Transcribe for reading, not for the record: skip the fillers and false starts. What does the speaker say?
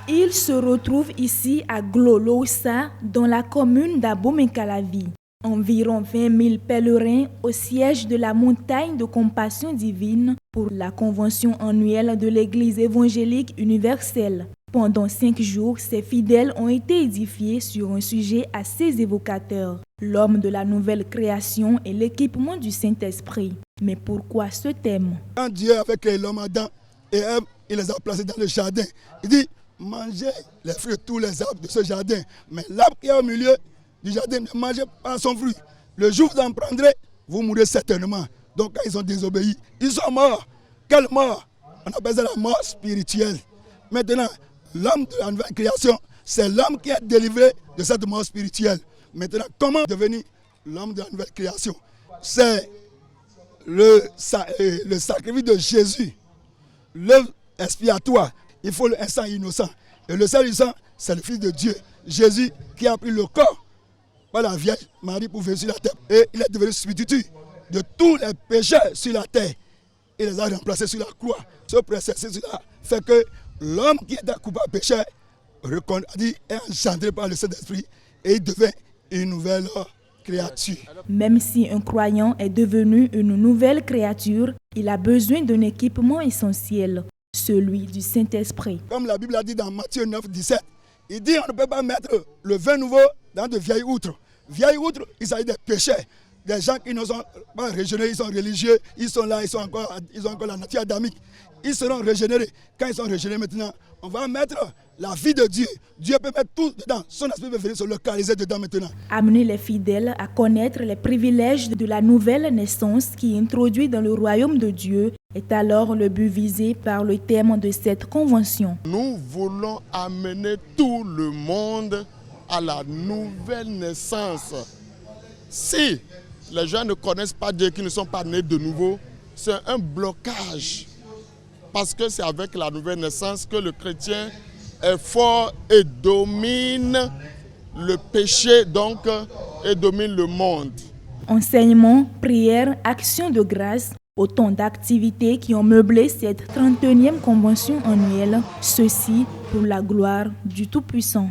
Il se retrouve ici à Glolosa, dans la commune d'Abomey-Calavi. Environ 20 000 pèlerins au siège de la montagne de compassion divine pour la convention annuelle de l'Église évangélique universelle. Pendant 5 jours, ces fidèles ont été édifiés sur un sujet assez évocateur, l'homme de la nouvelle création et l'équipement du Saint-Esprit. Mais pourquoi ce thème? Quand Dieu avait créé l'homme Adam et Ève, il les a placés dans le jardin. Il dit, mangez les fruits de tous les arbres de ce jardin. Mais l'arbre qui est au milieu du jardin, ne mangez pas son fruit. Le jour où vous en prendrez, vous mourrez certainement. Donc quand ils ont désobéi, ils sont morts. Quelle mort? On appelle ça la mort spirituelle. Maintenant, l'homme de la nouvelle création, c'est l'homme qui est délivré de cette mort spirituelle. Maintenant, comment devenir l'homme de la nouvelle création? C'est le sacrifice de Jésus, l'œuvre expiatoire. Il faut un sang innocent. Et le sang innocent, c'est le Fils de Dieu, Jésus, qui a pris le corps par la Vierge Marie pour venir sur la terre. Et il est devenu substitut de tous les pécheurs sur la terre. Il les a remplacés sur la croix. Ce processus-là fait que l'homme qui est coupable pécheur est engendré par le Saint-Esprit et il devient une nouvelle créature. Même si un croyant est devenu une nouvelle créature, il a besoin d'un équipement essentiel, celui du Saint-Esprit. Comme la Bible a dit dans Matthieu 9, 17, il dit on ne peut pas mettre le vin nouveau dans de vieilles outres. Vieilles outres, il s'agit des pécheurs. Des gens qui ne sont pas régénérés, ils sont religieux, ils sont là, ils ont encore la nature adamique. Ils seront régénérés. Quand ils sont régénérés maintenant, on va mettre la vie de Dieu. Dieu peut mettre tout dedans. Son esprit peut venir se localiser dedans maintenant. Amener les fidèles à connaître les privilèges de la nouvelle naissance qui est introduite dans le royaume de Dieu est alors le but visé par le thème de cette convention. Nous voulons amener tout le monde à la nouvelle naissance. Si les gens ne connaissent pas Dieu, qui ne sont pas nés de nouveau, c'est un blocage. Parce que c'est avec la nouvelle naissance que le chrétien est fort et domine le péché, donc, et domine le monde. Enseignement, prière, action de grâce, autant d'activités qui ont meublé cette 31e convention annuelle, ceci pour la gloire du Tout-Puissant.